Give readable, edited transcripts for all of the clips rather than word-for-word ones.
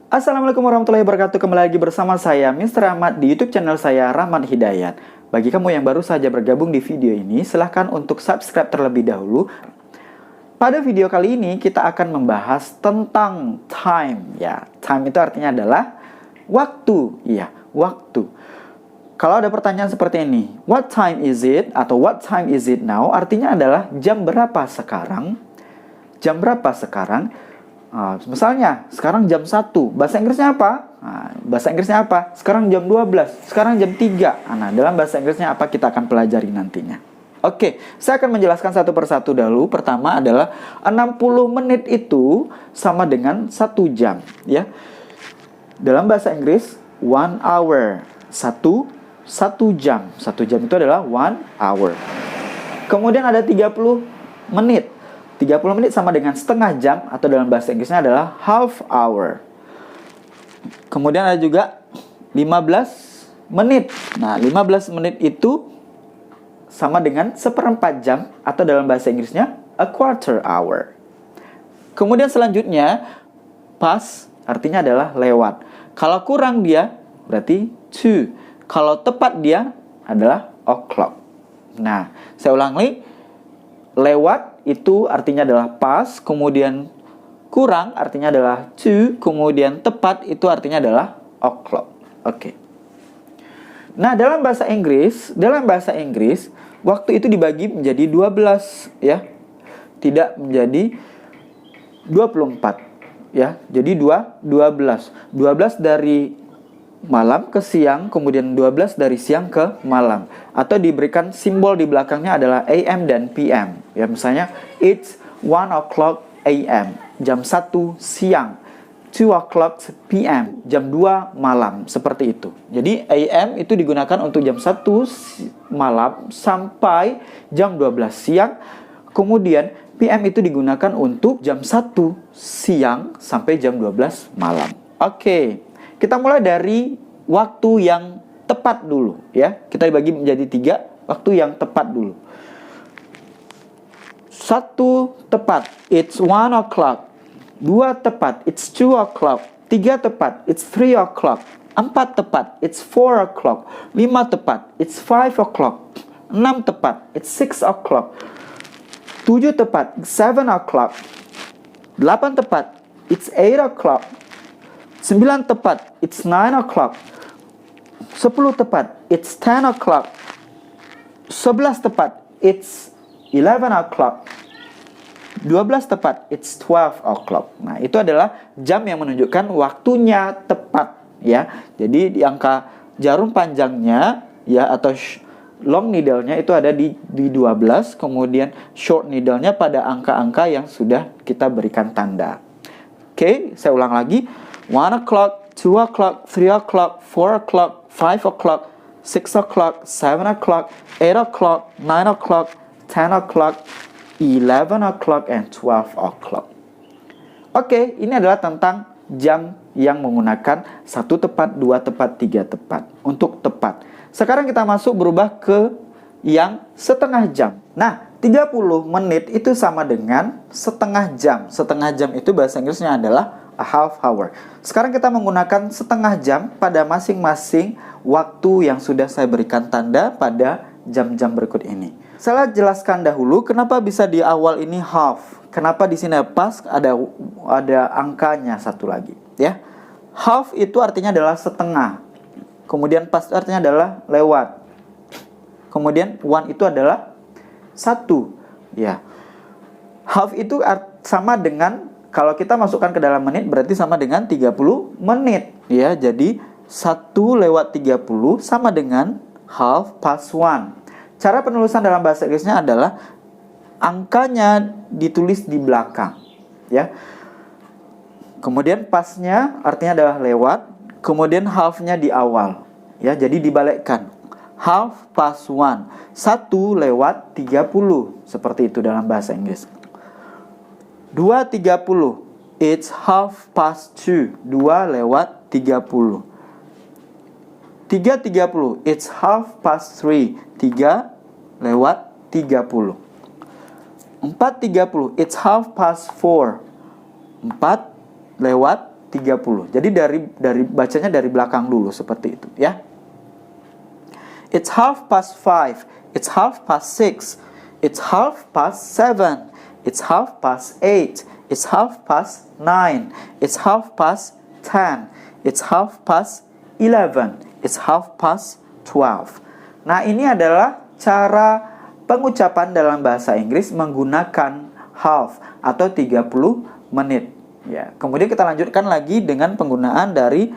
Assalamualaikum warahmatullahi wabarakatuh. Kembali lagi bersama saya Mr. Rahmat di YouTube channel saya Rahmat Hidayat. Bagi kamu yang baru saja bergabung di video ini, silahkan untuk subscribe terlebih dahulu. Pada video kali ini kita akan membahas tentang time. Ya, time itu artinya adalah waktu. Iya, waktu. Kalau ada pertanyaan seperti ini, what time is it? Atau what time is it now? Artinya adalah jam berapa sekarang? Jam berapa sekarang? Misalnya, sekarang jam 1. Bahasa Inggrisnya apa? Bahasa Inggrisnya apa? Sekarang jam 12. Sekarang jam 3. Nah, dalam bahasa Inggrisnya apa kita akan pelajari nantinya. Oke, saya akan menjelaskan satu persatu dahulu. Pertama adalah 60 menit itu sama dengan 1 jam. Ya. Dalam bahasa Inggris, 1 hour. 1 jam. 1 jam itu adalah 1 hour. Kemudian ada 30 menit. 30 menit sama dengan setengah jam, atau dalam bahasa Inggrisnya adalah half hour. Kemudian ada juga 15 menit. Nah, 15 menit itu sama dengan seperempat jam, atau dalam bahasa Inggrisnya a quarter hour. Kemudian selanjutnya, pass artinya adalah lewat. Kalau kurang dia berarti to. Kalau tepat dia adalah o'clock. Nah, saya ulangi. Lewat itu artinya adalah pass, kemudian kurang artinya adalah to, kemudian tepat itu artinya adalah o'clock. Oke. Nah, dalam bahasa Inggris, waktu itu dibagi menjadi 12 ya. Tidak menjadi 24 ya. Jadi 12. 12 dari malam ke siang, kemudian 12 dari siang ke malam. Atau diberikan simbol di belakangnya adalah AM dan PM. Ya, misalnya, it's 1 o'clock AM, jam 1 siang. 2 o'clock PM, jam 2 malam. Seperti itu. Jadi, AM itu digunakan untuk jam 1 malam sampai jam 12 siang. Kemudian, PM itu digunakan untuk jam 1 siang sampai jam 12 malam. Oke. Kita mulai dari waktu yang tepat dulu ya. Kita dibagi menjadi 3, waktu yang tepat dulu. 1 tepat, it's 1 o'clock. 2 tepat, it's 2 o'clock. 3 tepat, it's 3 o'clock. 4 tepat, it's 4 o'clock. 5 tepat, it's 5 o'clock. 6 tepat, it's 6 o'clock. 7 tepat, it's 7 o'clock. 8 tepat, it's 8 o'clock. 9 tepat, it's 9 o'clock. 10 tepat, it's 10 o'clock. 11 tepat, it's 11 o'clock. 12 tepat, it's 12 o'clock. Nah, itu adalah jam yang menunjukkan waktunya tepat ya. Jadi di angka jarum panjangnya ya, atau long needle-nya itu ada di 12, kemudian short needle-nya pada angka-angka yang sudah kita berikan tanda. Oke, saya ulang lagi. 1 o'clock, 2 o'clock, 3 o'clock, 4 o'clock, 5 o'clock, 6 o'clock, 7 o'clock, 8 o'clock, 9 o'clock, 10 o'clock, 11 o'clock, and 12 o'clock. Oke, ini adalah tentang jam yang menggunakan 1 tepat, 2 tepat, 3 tepat. Untuk tepat. Sekarang kita masuk berubah ke yang setengah jam. Nah, 30 menit itu sama dengan setengah jam. Setengah jam itu bahasa Inggrisnya adalah a half hour. Sekarang kita menggunakan setengah jam pada masing-masing waktu yang sudah saya berikan tanda pada jam-jam berikut ini. Saya jelaskan dahulu kenapa bisa di awal ini half. Kenapa di sini pas ada angkanya satu lagi, ya. Half itu artinya adalah setengah. Kemudian pas artinya adalah lewat. Kemudian one itu adalah 1, ya. Half itu sama dengan, kalau kita masukkan ke dalam menit berarti sama dengan 30 menit ya. Jadi 1 lewat 30 sama dengan half past 1. Cara penulisan dalam bahasa Inggrisnya adalah angkanya ditulis di belakang ya. Kemudian pasnya artinya adalah lewat, kemudian half-nya di awal ya. Jadi dibalikkan. Half past 1. 1 lewat 30. Seperti itu dalam bahasa Inggris. 2.30, it's half past 2. 2 lewat 30. 3.30, it's half past 3. 3 lewat 30. 4.30, it's half past 4. 4 lewat 30. Jadi dari bacanya dari belakang dulu seperti itu ya. It's 5:30. It's 5:06. It's 7:30. It's 8:30. It's 9:30. It's 10:30. It's 11:30. It's 12:30. Nah, ini adalah cara pengucapan dalam bahasa Inggris menggunakan half atau 30 menit. Ya, kemudian kita lanjutkan lagi dengan penggunaan dari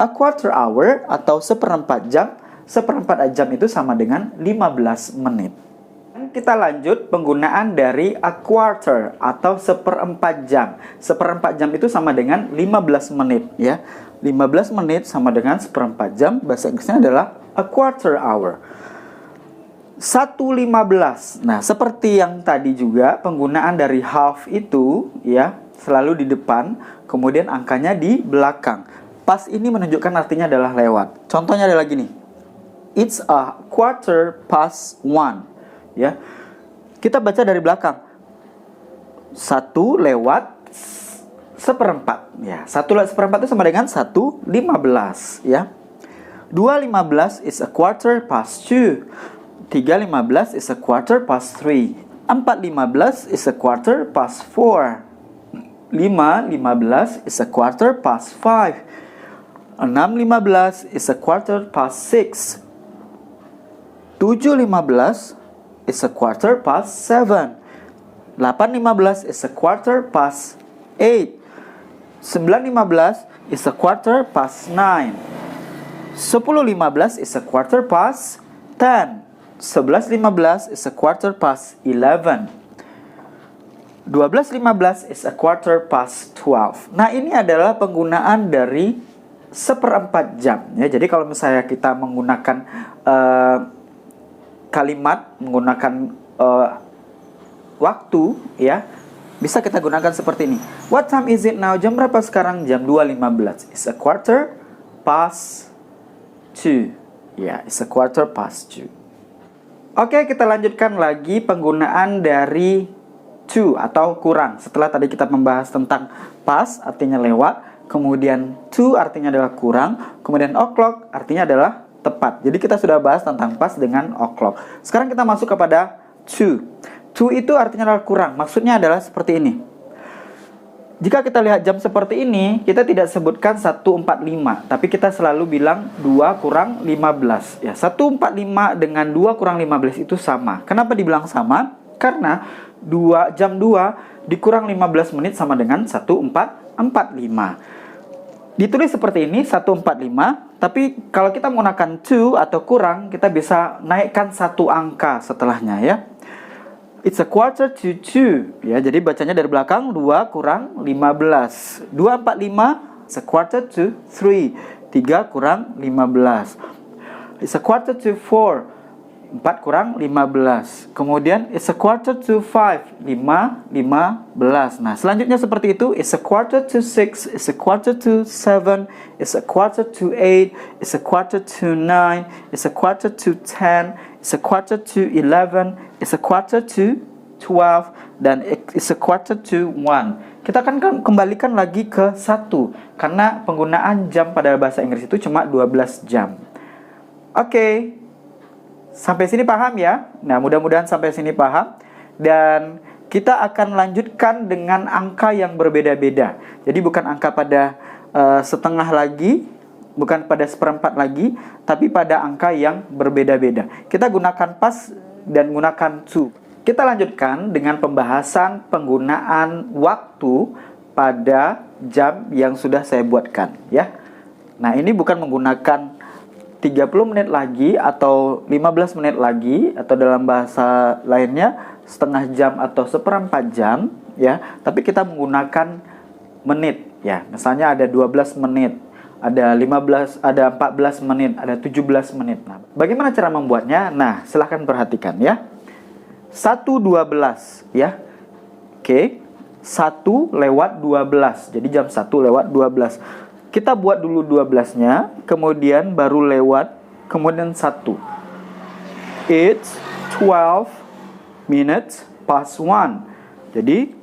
a quarter hour atau seperempat jam. Seperempat jam itu sama dengan 15 menit. Kita lanjut penggunaan dari a quarter atau seperempat jam. Seperempat jam itu sama dengan 15 menit ya. 15 menit sama dengan seperempat jam. Bahasa Inggrisnya adalah a quarter hour. 1:15. Nah, seperti yang tadi juga penggunaan dari half itu ya selalu di depan, kemudian angkanya di belakang. Pas ini menunjukkan artinya adalah lewat. Contohnya adalah gini. It's a 1:15. Ya. Kita baca dari belakang. 1 lewat seperempat. Ya, 1 lewat seperempat itu sama dengan 1:15 ya. 2:15 is a 1/4 3:15 is a 1/4 4:15 is a 1/4 5:15 is a 1/4 6:15 is a 1/4 7:15 is a 1/4 8:15 is a 1/4 9:15 is a 1/4 10:15 is a 1/4 11:15 is a 1/4 12:15 is a 1/4. Nah, ini adalah penggunaan dari seperempat jam ya. Jadi kalau misalnya kita menggunakan kalimat menggunakan waktu ya, bisa kita gunakan seperti ini. What time is it now? Jam berapa sekarang? Jam 2:15. It's a 1/4 ya, it's a 1/4. Oke, kita lanjutkan lagi penggunaan dari to atau kurang. Setelah tadi kita membahas tentang pas artinya lewat, kemudian to artinya adalah kurang, kemudian o'clock artinya adalah tepat. Jadi kita sudah bahas tentang pas dengan o'clock. Sekarang kita masuk kepada to. To itu artinya adalah kurang. Maksudnya adalah seperti ini. Jika kita lihat jam seperti ini, kita tidak sebutkan 1:45, tapi kita selalu bilang 2:15. Ya, 1:45 dengan 2:15 itu sama. Kenapa dibilang sama? Karena jam 2 dikurang 15 menit sama dengan 1:45. Ditulis seperti ini 1:45, tapi kalau kita menggunakan to atau kurang, kita bisa naikkan satu angka setelahnya ya. It's a 1:45 ya, jadi bacanya dari belakang 2 kurang 15. 2:45 it's a 1:45. 3 kurang 15. It's a 4:45. 4 kurang 15. Kemudian it's a 4:45. 5:15. Nah, selanjutnya seperti itu. It's a 5:45. It's a 5:47. It's a 5:48. It's a 5:49. It's a 5:10. It's a 5:11. It's a 5:12. Dan it's a 1:45. Kita akan kembalikan lagi ke 1. Karena penggunaan jam pada bahasa Inggris itu cuma 12 jam. Oke. Sampai sini paham ya? Nah, mudah-mudahan sampai sini paham. Dan kita akan lanjutkan dengan angka yang berbeda-beda. Jadi bukan angka pada setengah lagi, bukan pada seperempat lagi, tapi pada angka yang berbeda-beda. Kita gunakan pas dan gunakan to. Kita lanjutkan dengan pembahasan penggunaan waktu pada jam yang sudah saya buatkan ya. Nah, ini bukan menggunakan 30 menit lagi atau 15 menit lagi, atau dalam bahasa lainnya setengah jam atau seperempat jam ya, tapi kita menggunakan menit ya. Misalnya ada 12 menit, ada 15, ada 14 menit, ada 17 menit. Nah, bagaimana cara membuatnya? Nah, silahkan perhatikan ya. 1:12 ya. Oke. 1 lewat 12. Jadi jam 1 lewat 12. Kita buat dulu 12-nya, kemudian baru lewat, kemudian 1. It's 12 minutes past 1. Jadi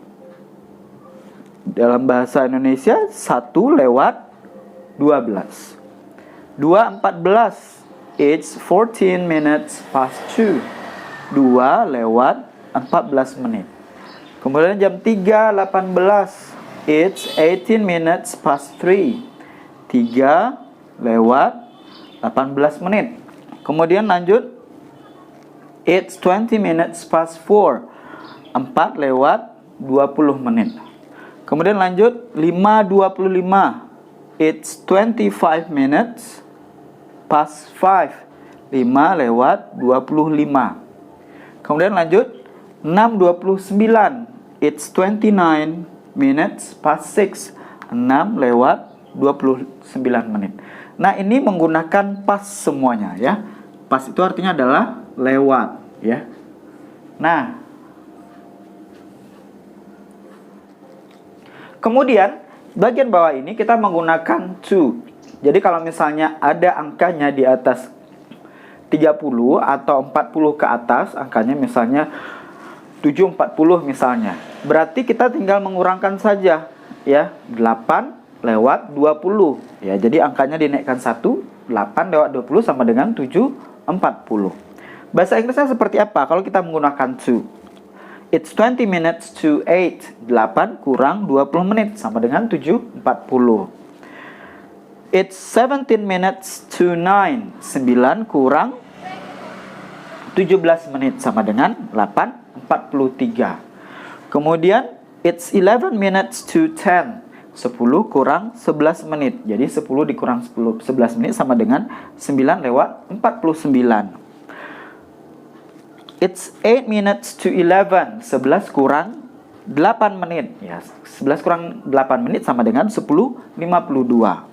Dalam bahasa Indonesia 1/12. 2/14. It's 14 minutes past 2. 2/14 menit. Kemudian jam 3:18. It's 18 minutes past 3. 3/18 menit. Kemudian lanjut. It's 20 minutes past 4. 4/20 menit. Kemudian lanjut 5:25. It's 25 minutes past 5. 5/25. Kemudian lanjut 6:29. It's 29 minutes past 6. 6/29 menit. Nah, ini menggunakan pas semuanya ya. Pas itu artinya adalah lewat ya. Nah, kemudian bagian bawah ini kita menggunakan to. Jadi kalau misalnya ada angkanya di atas 30 atau 40 ke atas, angkanya misalnya 7/40 misalnya. Berarti kita tinggal mengurangkan saja ya, 8/20 ya. Jadi angkanya dinaikkan 1, 8/20 sama dengan 7/40. Bahasa Inggrisnya seperti apa kalau kita menggunakan to? It's 20 minutes to 8. 8 kurang 20 menit sama dengan 7/40. It's 17 minutes to 9. 9 kurang 17 menit sama dengan 8/43. Kemudian it's 11 minutes to 10. 10 kurang 11 menit. Jadi 10 dikurang 11 menit sama dengan 9/49. It's 8 minutes to 11. 11 kurang 8 menit. Ya, 11 kurang 8 menit sama dengan 10:52.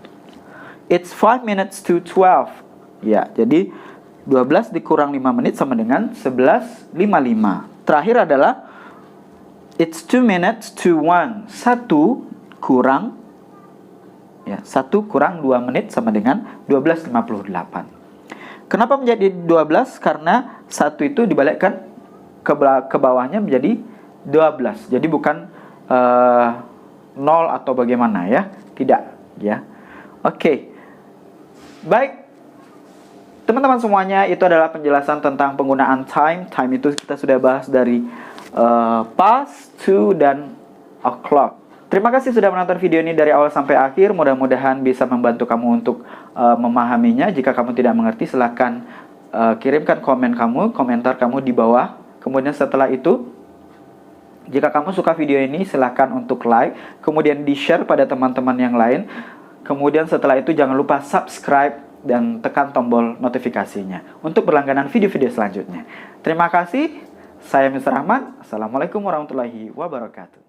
It's 5 minutes to 12. Ya, jadi 12 dikurang 5 menit sama dengan 11:55. Terakhir adalah it's 2 minutes to 1. 1 kurang 2 menit sama dengan 12:58. Kenapa menjadi 12? Karena 1 itu dibalikkan ke bawahnya menjadi 12. Jadi bukan 0 atau bagaimana ya. Tidak ya. Oke. Baik. Teman-teman semuanya, itu adalah penjelasan tentang penggunaan time. Time itu kita sudah bahas dari past, to, dan o'clock. Terima kasih sudah menonton video ini dari awal sampai akhir. Mudah-mudahan bisa membantu kamu untuk memahaminya. Jika kamu tidak mengerti, silahkan kirimkan komentar kamu di bawah. Kemudian setelah itu, jika kamu suka video ini, silahkan untuk like. Kemudian di-share pada teman-teman yang lain. Kemudian setelah itu jangan lupa subscribe dan tekan tombol notifikasinya untuk berlangganan video-video selanjutnya. Terima kasih. Saya Mr. Ahmad. Assalamualaikum warahmatullahi wabarakatuh.